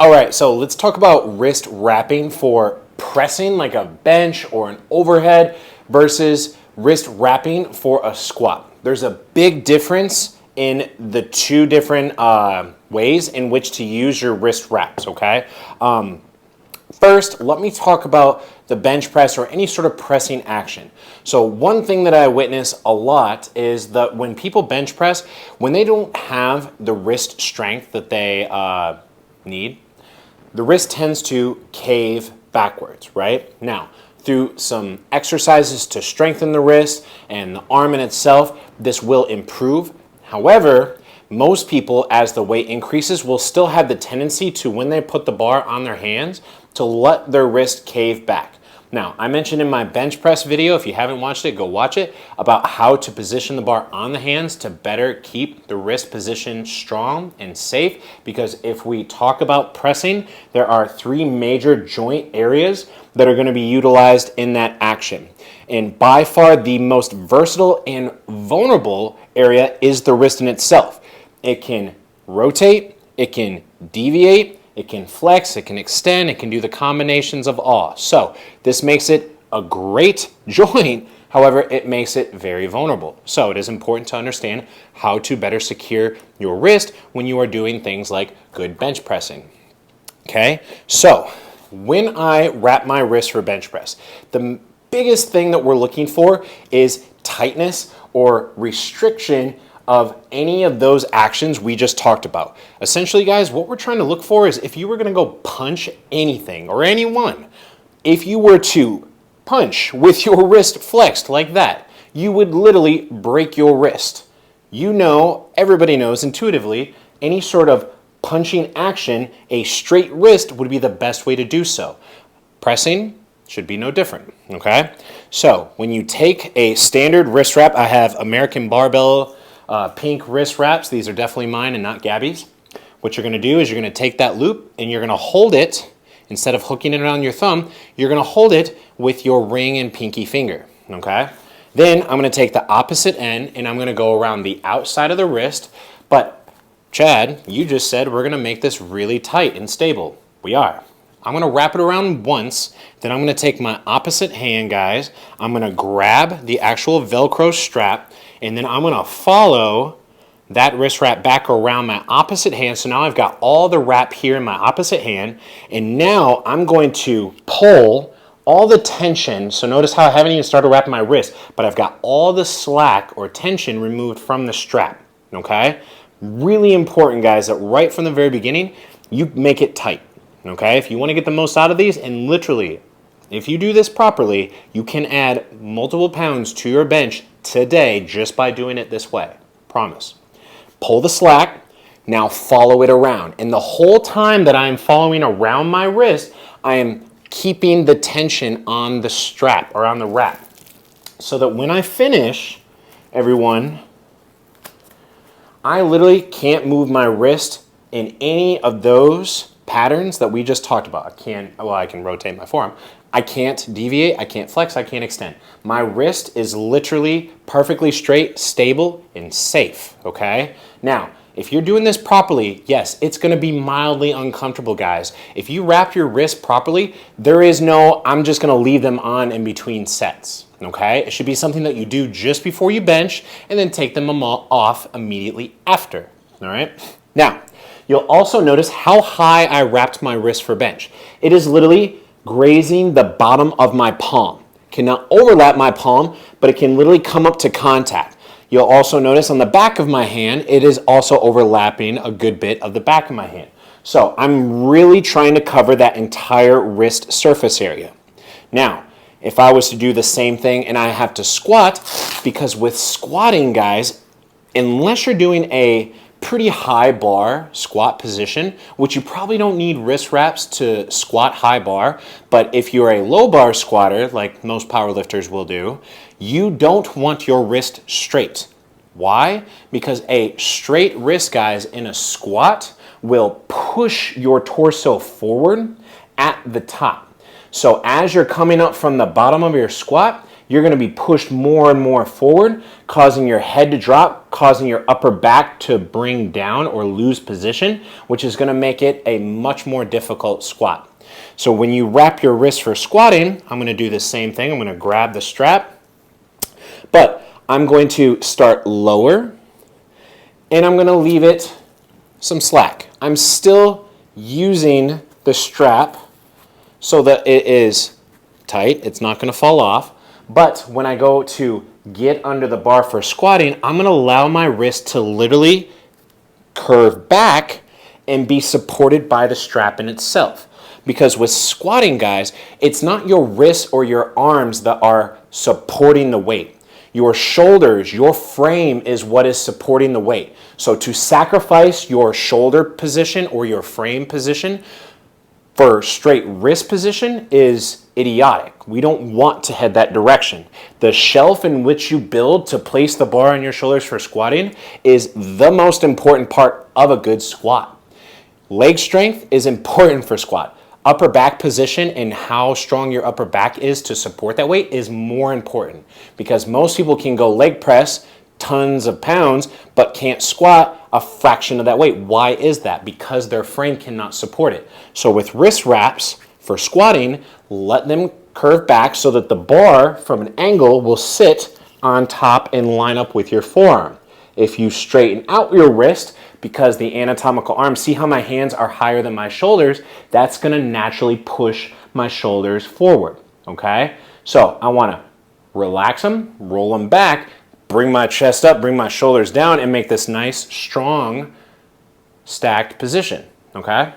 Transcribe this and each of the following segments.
All right, so let's talk about wrist wrapping for pressing like a bench or an overhead versus wrist wrapping for a squat. There's a big difference in the two different ways in which to use your wrist wraps, okay? First, let me talk about the bench press or any sort of pressing action. So one thing that I witness a lot is that when people bench press, when they don't have the wrist strength that they need, the wrist tends to cave backwards, right? Now, through some exercises to strengthen the wrist and the arm in itself, this will improve. However, most people, as the weight increases, will still have the tendency to, when they put the bar on their hands, to let their wrist cave back. Now, I mentioned in my bench press video, if you haven't watched it, go watch it, about how to position the bar on the hands to better keep the wrist position strong and safe. Because if we talk about pressing, there are three major joint areas that are going to be utilized in that action. And by far the most versatile and vulnerable area is the wrist in itself. It can rotate, it can deviate, it can flex, it can extend, it can do the combinations of all. So this makes it a great joint, however, it makes it very vulnerable. So it is important to understand how to better secure your wrist when you are doing things like good bench pressing. Okay, so when I wrap my wrist for bench press, the biggest thing that we're looking for is tightness or restriction of any of those actions we just talked about. Essentially, guys, what we're trying to look for is if you were going to go punch anything or anyone, if you were to punch with your wrist flexed like that, you would literally break your wrist. You know, everybody knows intuitively, any sort of punching action, a straight wrist would be the best way to do so. Pressing should be no different, okay? So when you take a standard wrist wrap, I have American Barbell pink wrist wraps. These are definitely mine and not Gabby's. What you're going to do is you're going to take that loop and you're going to hold it, instead of hooking it around your thumb, you're going to hold it with your ring and pinky finger, okay? Then I'm going to take the opposite end and I'm going to go around the outside of the wrist. But Chad, you just said we're going to make this really tight and stable. We are. I'm going to wrap it around once, then I'm going to take my opposite hand, guys. I'm going to grab the actual Velcro strap, and then I'm going to follow that wrist wrap back around my opposite hand. So now I've got all the wrap here in my opposite hand, and now I'm going to pull all the tension. So notice how I haven't even started wrapping my wrist, but I've got all the slack or tension removed from the strap, okay? Really important, guys, that right from the very beginning, you make it tight. Okay, if you want to get the most out of these, and literally, if you do this properly, you can add multiple pounds to your bench today just by doing it this way. Promise. Pull the slack, now follow it around. And the whole time that I'm following around my wrist, I am keeping the tension on the strap or on the wrap. So that when I finish, everyone, I literally can't move my wrist in any of those patterns that we just talked about. I can rotate my forearm. I can't deviate, I can't flex, I can't extend. My wrist is literally perfectly straight, stable, and safe, okay? Now, if you're doing this properly, yes, it's gonna be mildly uncomfortable, guys. If you wrap your wrist properly, there is no, I'm just gonna leave them on in between sets, okay? It should be something that you do just before you bench and then take them off immediately after, all right? Now, you'll also notice how high I wrapped my wrist for bench. It is literally grazing the bottom of my palm. Cannot overlap my palm, but it can literally come up to contact. You'll also notice on the back of my hand, it is also overlapping a good bit of the back of my hand. So I'm really trying to cover that entire wrist surface area. Now, if I was to do the same thing and I have to squat, because with squatting, guys, unless you're doing a pretty high bar squat position, which you probably don't need wrist wraps to squat high bar, but if you're a low bar squatter, like most powerlifters will do, you don't want your wrist straight. Why? Because a straight wrist, guys, in a squat will push your torso forward at the top. So as you're coming up from the bottom of your squat, you're going to be pushed more and more forward, causing your head to drop, causing your upper back to bring down or lose position, which is going to make it a much more difficult squat. So when you wrap your wrist for squatting, I'm going to do the same thing. I'm going to grab the strap, but I'm going to start lower, and I'm going to leave it some slack. I'm still using the strap so that it is tight. It's not going to fall off. But when I go to get under the bar for squatting, I'm going to allow my wrist to literally curve back and be supported by the strap in itself. Because with squatting, guys, it's not your wrists or your arms that are supporting the weight. Your shoulders, your frame is what is supporting the weight. So to sacrifice your shoulder position or your frame position for straight wrist position is idiotic. We don't want to head that direction. The shelf in which you build to place the bar on your shoulders for squatting is the most important part of a good squat. Leg strength is important for squat. Upper back position and how strong your upper back is to support that weight is more important, because most people can go leg press tons of pounds but can't squat a fraction of that weight. Why is that? Because their frame cannot support it. So with wrist wraps for squatting, let them curve back so that the bar from an angle will sit on top and line up with your forearm. If you straighten out your wrist, because the anatomical arm, see how my hands are higher than my shoulders, that's going to naturally push my shoulders forward, okay? So I want to relax them, roll them back, bring my chest up, bring my shoulders down, and make this nice, strong, stacked position, okay?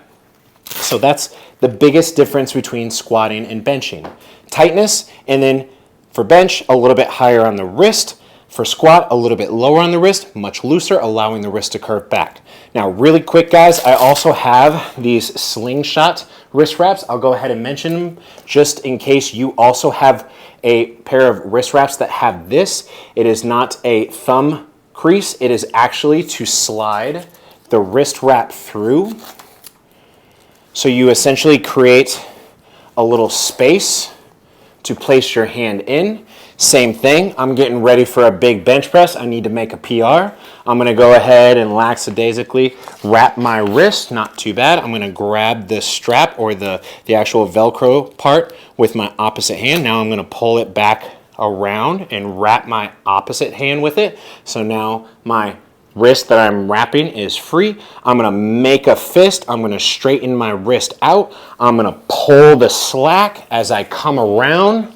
So that's the biggest difference between squatting and benching. Tightness, and then for bench, a little bit higher on the wrist. For squat, a little bit lower on the wrist, much looser, allowing the wrist to curve back. Now, really quick, guys, I also have these slingshot wrist wraps. I'll go ahead and mention them just in case you also have a pair of wrist wraps that have this. It is not a thumb crease. It is actually to slide the wrist wrap through. So you essentially create a little space to place your hand in. Same thing, I'm getting ready for a big bench press. I need to make a PR. I'm gonna go ahead and lackadaisically wrap my wrist, not too bad. I'm gonna grab the strap or the actual Velcro part with my opposite hand. Now I'm gonna pull it back around and wrap my opposite hand with it. So now my wrist that I'm wrapping is free. I'm gonna make a fist. I'm gonna straighten my wrist out. I'm gonna pull the slack as I come around.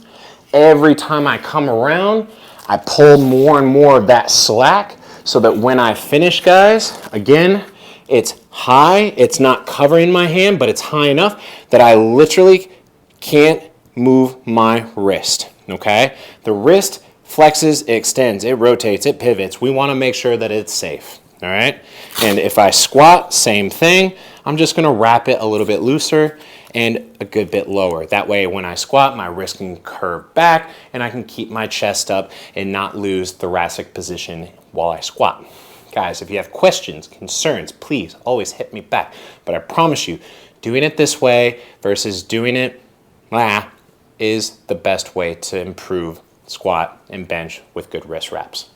Every time I come around, I pull more and more of that slack so that when I finish, guys, again, it's high. It's not covering my hand, but it's high enough that I literally can't move my wrist, okay? The wrist flexes, it extends, it rotates, it pivots. We want to make sure that it's safe, all right? And if I squat, same thing. I'm just going to wrap it a little bit looser and a good bit lower. That way, when I squat, my wrist can curve back and I can keep my chest up and not lose thoracic position while I squat. Guys, if you have questions, concerns, please always hit me back. But I promise you, doing it this way versus doing it is the best way to improve squat and bench with good wrist wraps.